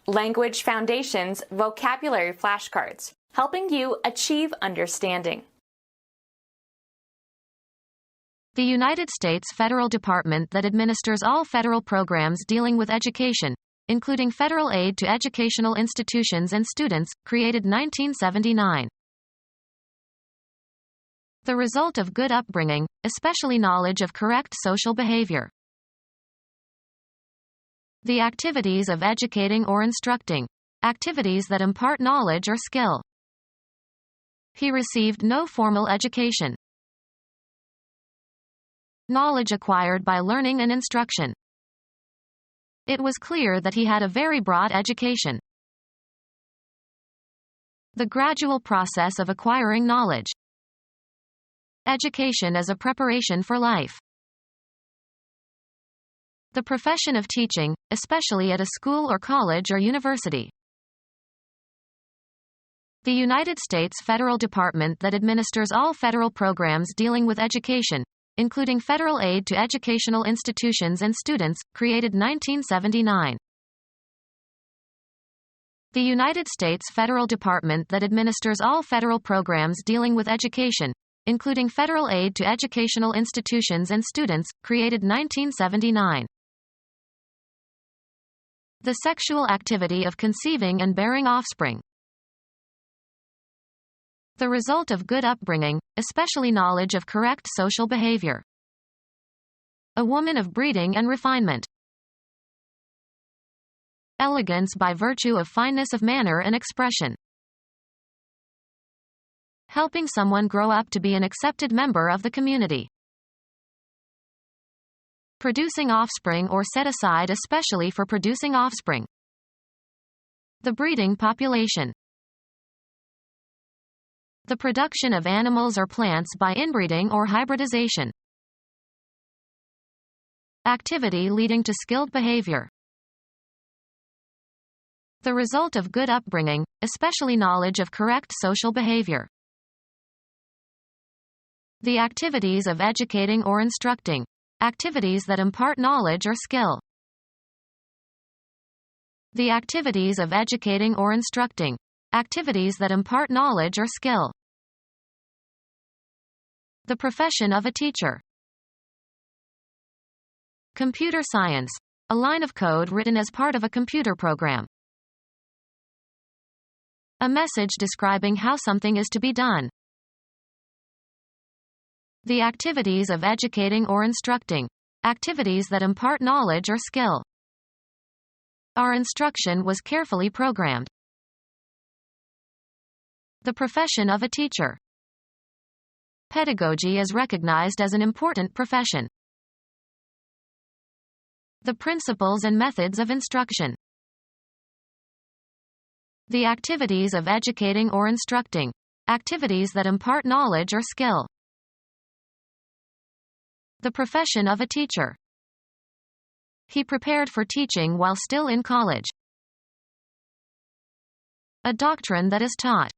Language Foundations Vocabulary Flashcards, helping you achieve understanding. The United States federal department that administers all federal programs dealing with education, including federal aid to educational institutions and students, created 1979. The result of good upbringing, especially knowledge of correct social behavior. The activities of educating or instructing. Activities that impart knowledge or skill. He received no formal education. Knowledge acquired by learning and instruction. It was clear that he had a very broad education. The gradual process of acquiring knowledge. Education as a preparation for life. The profession of teaching, especially at a school or college or university. The United States federal department that administers all federal programs dealing with education, including federal aid to educational institutions and students, created 1979. The United States federal department that administers all federal programs dealing with education, including federal aid to educational institutions and students, created 1979. The sexual activity of conceiving and bearing offspring. The result of good upbringing, especially knowledge of correct social behavior. A woman of breeding and refinement. Elegance by virtue of fineness of manner and expression. Helping someone grow up to be an accepted member of the community. Producing offspring or set aside especially for producing offspring. The breeding population. The production of animals or plants by inbreeding or hybridization. Activity leading to skilled behavior. The result of good upbringing, especially knowledge of correct social behavior. The activities of educating or instructing. Activities that impart knowledge or skill. The activities of educating or instructing. Activities that impart knowledge or skill. The profession of a teacher. Computer science. A line of code written as part of a computer program. A message describing how something is to be done. The activities of educating or instructing. Activities that impart knowledge or skill. Our instruction was carefully programmed. The profession of a teacher. Pedagogy is recognized as an important profession. The principles and methods of instruction. The activities of educating or instructing. Activities that impart knowledge or skill. The profession of a teacher. He prepared for teaching while still in college. A doctrine that is taught.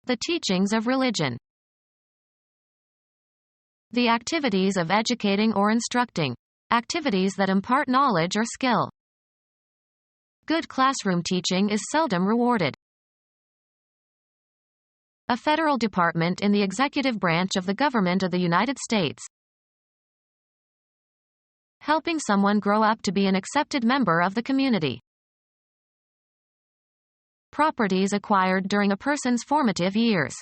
The teachings of religion. The activities of educating or instructing. Activities that impart knowledge or skill. Good classroom teaching is seldom rewarded. A federal department in the executive branch of the government of the United States. Helping someone grow up to be an accepted member of the community. Properties acquired during a person's formative years.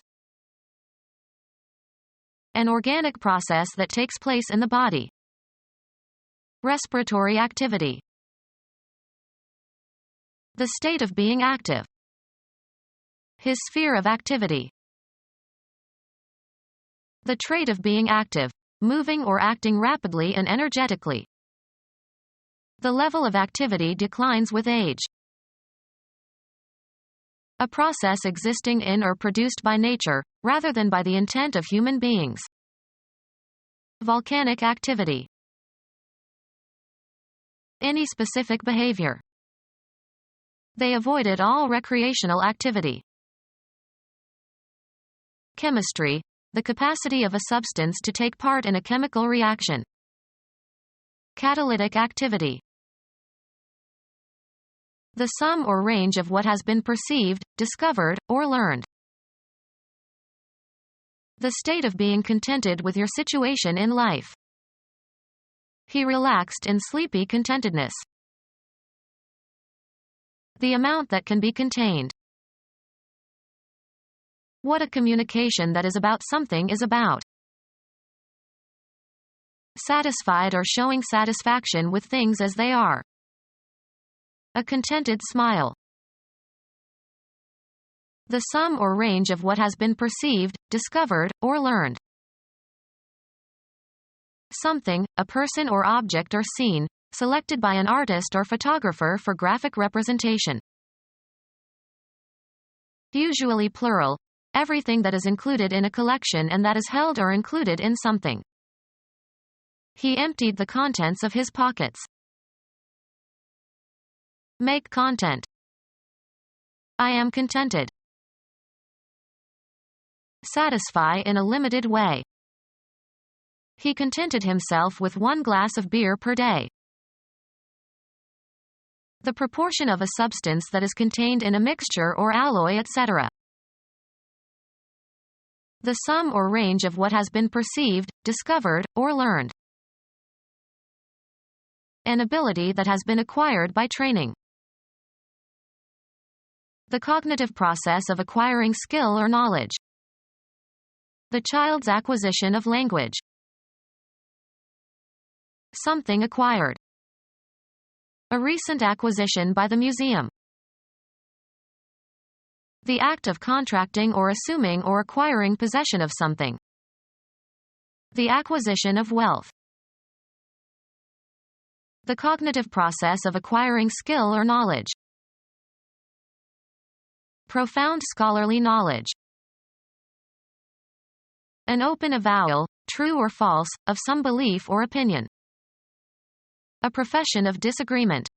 An organic process that takes place in the body. Respiratory activity. The state of being active. His sphere of activity. The trait of being active, moving or acting rapidly and energetically. The level of activity declines with age. A process existing in or produced by nature, rather than by the intent of human beings. Volcanic activity. Any specific behavior. They avoided all recreational activity. Chemistry, the capacity of a substance to take part in a chemical reaction. Catalytic activity. The sum or range of what has been perceived, discovered, or learned. The state of being contented with your situation in life. He relaxed in sleepy contentedness. The amount that can be contained. What a communication that is about something is about. Satisfied or showing satisfaction with things as they are. A contented smile. The sum or range of what has been perceived, discovered, or learned. Something, a person or object or scene, selected by an artist or photographer for graphic representation. Usually plural. Everything that is included in a collection and that is held or included in something. He emptied the contents of his pockets. Make content. I am contented. Satisfy in a limited way. He contented himself with 1 glass of beer per day. The proportion of a substance that is contained in a mixture or alloy, etc. The sum or range of what has been perceived, discovered, or learned. An ability that has been acquired by training. The cognitive process of acquiring skill or knowledge. The child's acquisition of language. Something acquired. A recent acquisition by the museum. The act of contracting or assuming or acquiring possession of something. The acquisition of wealth. The cognitive process of acquiring skill or knowledge. Profound scholarly knowledge. An open avowal, true or false, of some belief or opinion. A profession of disagreement.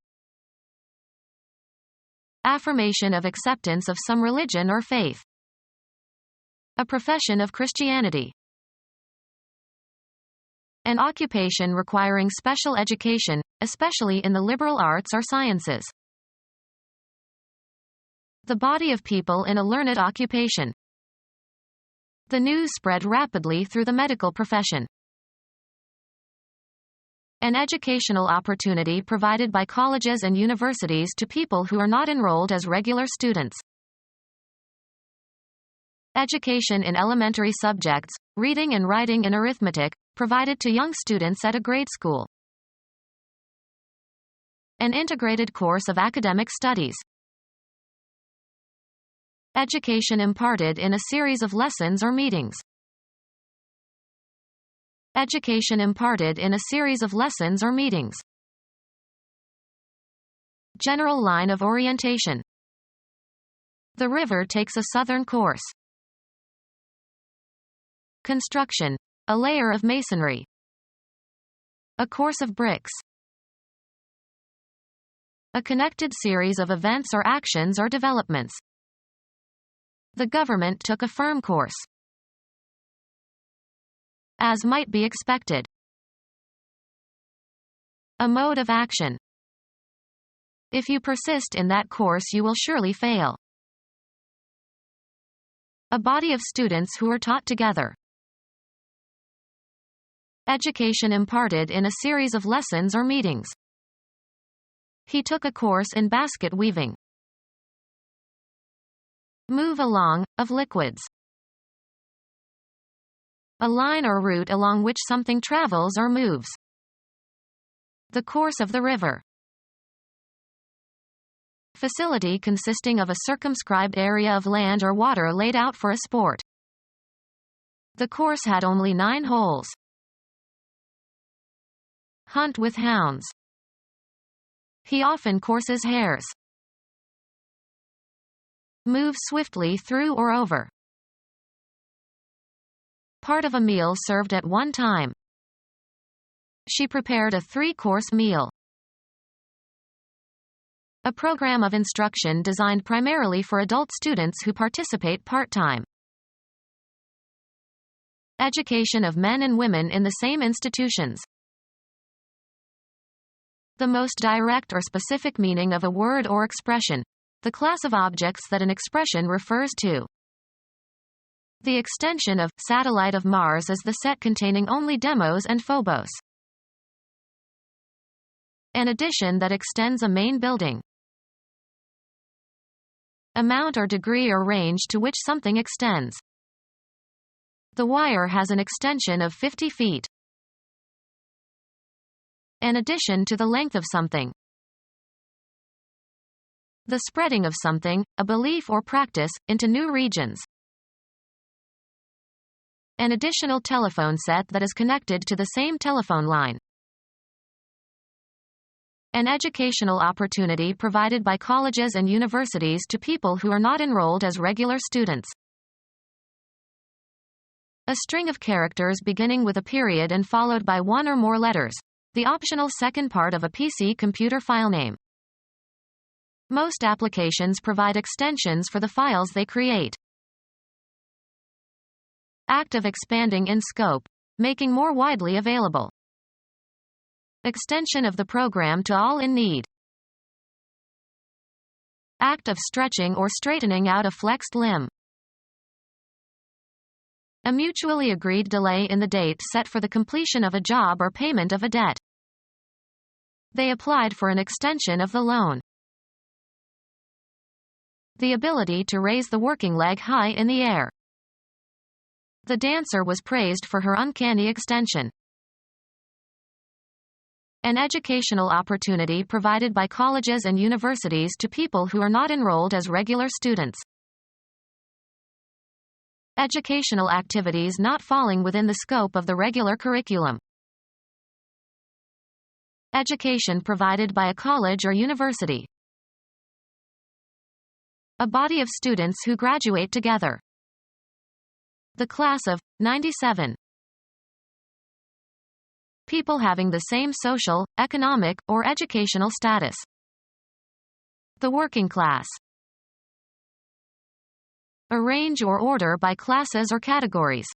Affirmation of acceptance of some religion or faith. A profession of Christianity. An occupation requiring special education, especially in the liberal arts or sciences. The body of people in a learned occupation. The news spread rapidly through the medical profession. An educational opportunity provided by colleges and universities to people who are not enrolled as regular students. Education in elementary subjects, reading and writing and arithmetic, provided to young students at a grade school. An integrated course of academic studies. Education imparted in a series of lessons or meetings. Education imparted in a series of lessons or meetings. General line of orientation. The river takes a southern course. Construction. A layer of masonry. A course of bricks. A connected series of events or actions or developments. The government took a firm course. As might be expected. A mode of action. If you persist in that course, you will surely fail. A body of students who are taught together. Education imparted in a series of lessons or meetings. He took a course in basket weaving. Move along, of liquids. A line or route along which something travels or moves. The course of the river. Facility consisting of a circumscribed area of land or water laid out for a sport. The course had only 9 holes. Hunt with hounds. He often courses hares. Move swiftly through or over. Part of a meal served at one time. She prepared a 3-course meal. A program of instruction designed primarily for adult students who participate part-time. Education of men and women in the same institutions. The most direct or specific meaning of a word or expression. The class of objects that an expression refers to. The extension of satellite of Mars is the set containing only Deimos and Phobos. An addition that extends a main building. Amount or degree or range to which something extends. The wire has an extension of 50 feet. An addition to the length of something. The spreading of something, a belief or practice, into new regions. An additional telephone set that is connected to the same telephone line. An educational opportunity provided by colleges and universities to people who are not enrolled as regular students. A string of characters beginning with a period and followed by one or more letters. The optional second part of a PC computer file name. Most applications provide extensions for the files they create. Act of expanding in scope, making more widely available. Extension of the program to all in need. Act of stretching or straightening out a flexed limb. A mutually agreed delay in the date set for the completion of a job or payment of a debt. They applied for an extension of the loan. The ability to raise the working leg high in the air. The dancer was praised for her uncanny extension. An educational opportunity provided by colleges and universities to people who are not enrolled as regular students. Educational activities not falling within the scope of the regular curriculum. Education provided by a college or university. A body of students who graduate together. The class of 97. People having the same social, economic, or educational status. The working class. Arrange or order by classes or categories.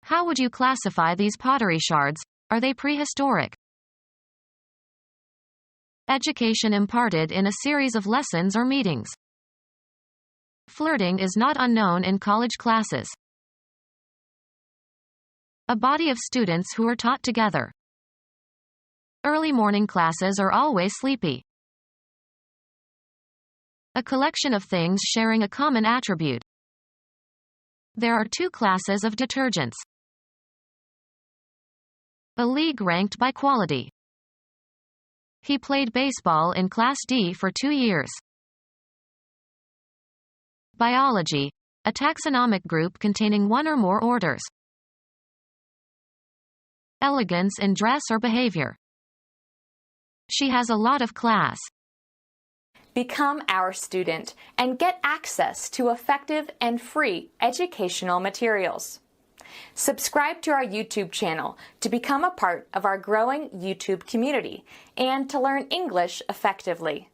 How would you classify these pottery shards? Are they prehistoric? Education imparted in a series of lessons or meetings. Flirting is not unknown in college classes. A body of students who are taught together. Early morning classes are always sleepy. A collection of things sharing a common attribute. There are two classes of detergents. A league ranked by quality. He played baseball in Class D for 2 years. Biology, a taxonomic group containing one or more orders. Elegance in dress or behavior. She has a lot of class. Become our student and get access to effective and free educational materials. Subscribe to our YouTube channel to become a part of our growing YouTube community and to learn English effectively.